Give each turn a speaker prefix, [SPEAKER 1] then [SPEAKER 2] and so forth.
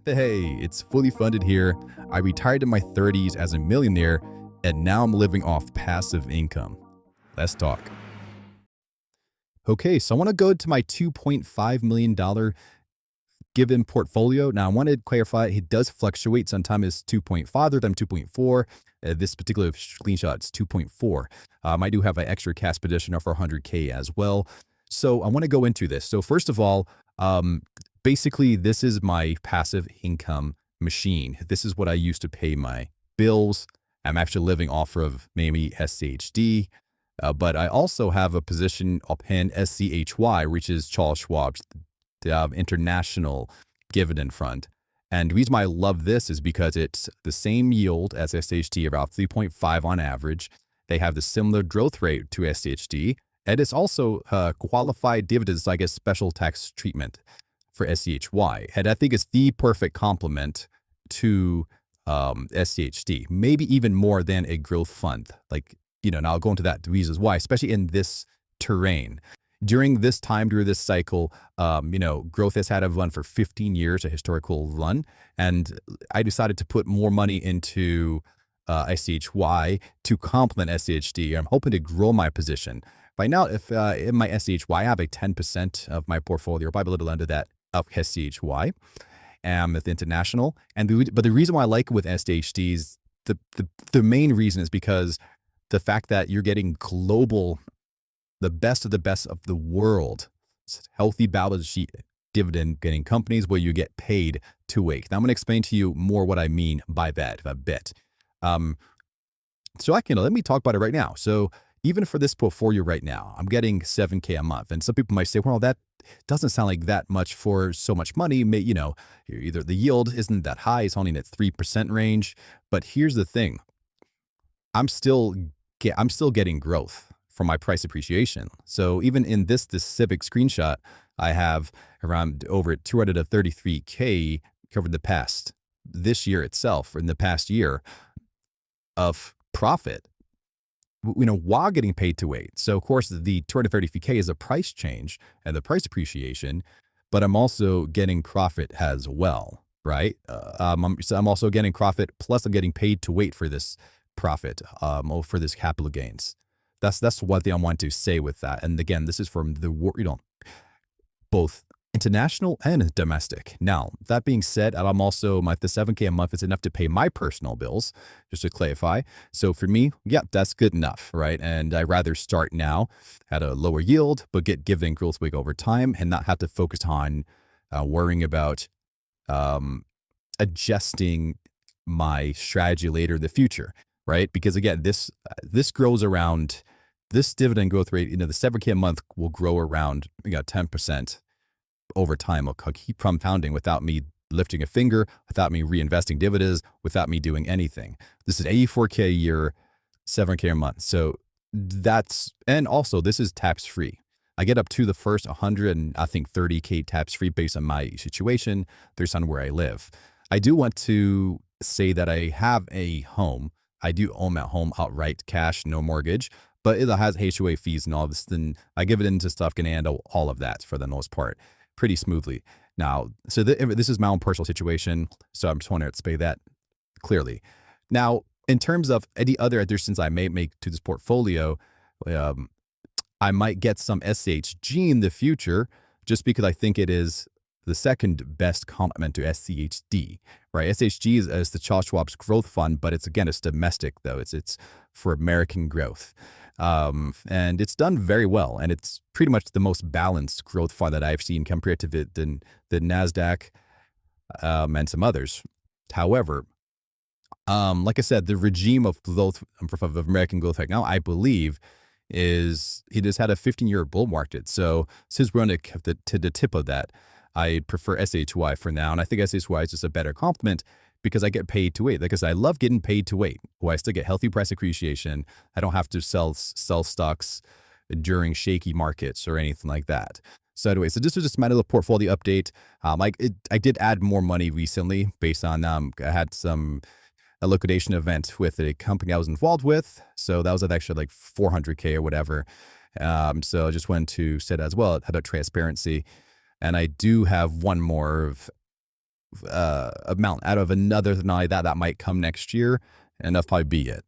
[SPEAKER 1] Hey, it's fully funded here. I retired in my 30s as a millionaire, and now I'm living off passive income. Let's talk. Okay, so I want to go to my $2.5 million given portfolio. Now, I want to clarify it does fluctuate. Sometimes it's 2.5, other than 2.4. This particular screenshot is 2.4. I do have an extra cash position for 100K as well. So I want to go into this. So first of all, basically, this is my passive income machine. This is what I use to pay my bills. I'm actually living off of maybe SCHD, but I also have a position up in SCHY, which is Charles Schwab's international dividend fund. And the reason why I love this is because it's the same yield as SHD, about 3.5 on average. They have the similar growth rate to SHD, and it's also qualified dividends, like a special tax treatment for SCHY. And I think it's the perfect complement to SCHD, maybe even more than a growth fund. And I'll go into that, the reasons why, especially in this terrain. During this time, during this cycle, growth has had a run for 15 years, a historical run. And I decided to put more money into SCHY to complement SCHD. I'm hoping to grow my position. Right now, if in my SCHY, I have a 10% of my portfolio, or probably a little under that, of SCHY with international. But the reason why I like it with SCHD is the main reason is because the fact that you're getting global, the best of the world, healthy balance sheet dividend getting companies where you get paid to wait. Now I'm going to explain to you more what I mean by that a bit. Let me talk about it right now. So even for this portfolio right now, I'm getting 7K a month. And some people might say, well, that doesn't sound like that much for so much money. Either the yield isn't that high, it's only in that 3% range. But here's the thing. I'm still getting growth from my price appreciation. So even in this specific screenshot, I have around over 233K covered this year itself, or in the past year, of profit, while getting paid to wait. So of course, the 233K is a price change and the price appreciation, but I'm also getting profit as well, right? So I'm also getting profit, plus I'm getting paid to wait for this profit, or for this capital gains. That's one thing I want to say with that. And again, this is from both international and domestic. Now, that being said, I'm also, the 7K a month is enough to pay my personal bills, just to clarify. So for me, yeah, that's good enough, right? And I'd rather start now at a lower yield, but get dividend growth week over time and not have to focus on worrying about adjusting my strategy later in the future, right? Because again, this grows around, this dividend growth rate, the 7K a month will grow around 10% over time. Will keep compounding without me lifting a finger, without me reinvesting dividends, without me doing anything. This is 84K a year, 7K a month. So and also this is tax free. I get up to the first 100 and I think 30K tax free based on my situation, based on where I live. I do want to say that I have a home. I do own that home outright, cash, no mortgage, but it has HOA fees and all this. Then I give it into stuff, can handle all of that for the most part pretty smoothly. Now, so this is my own personal situation, so I'm just wanting to explain that clearly. Now, in terms of any other additions I may make to this portfolio, I might get some SCHG in the future, just because I think it is the second best complement to SCHD, right? SHG is the Charles Schwab's growth fund, but it's domestic though. It's for American growth. And it's done very well. And it's pretty much the most balanced growth fund that I've seen compared to the NASDAQ, and some others. However, like I said, the regime of American growth right now, I believe, it has had a 15-year bull market. So since we're on to the tip of that, I prefer SHY for now. And I think SHY is just a better complement because I get paid to wait. Because I love getting paid to wait, where I still get healthy price appreciation. I don't have to sell stocks during shaky markets or anything like that. So anyway, so this was just my little portfolio update. I did add more money recently based on, I had a liquidation event with a company I was involved with. So that was actually like 400K or whatever. So I just wanted to say that as well. It had a transparency. And I do have one more of amount out of another Denali that might come next year, and that'll probably be it.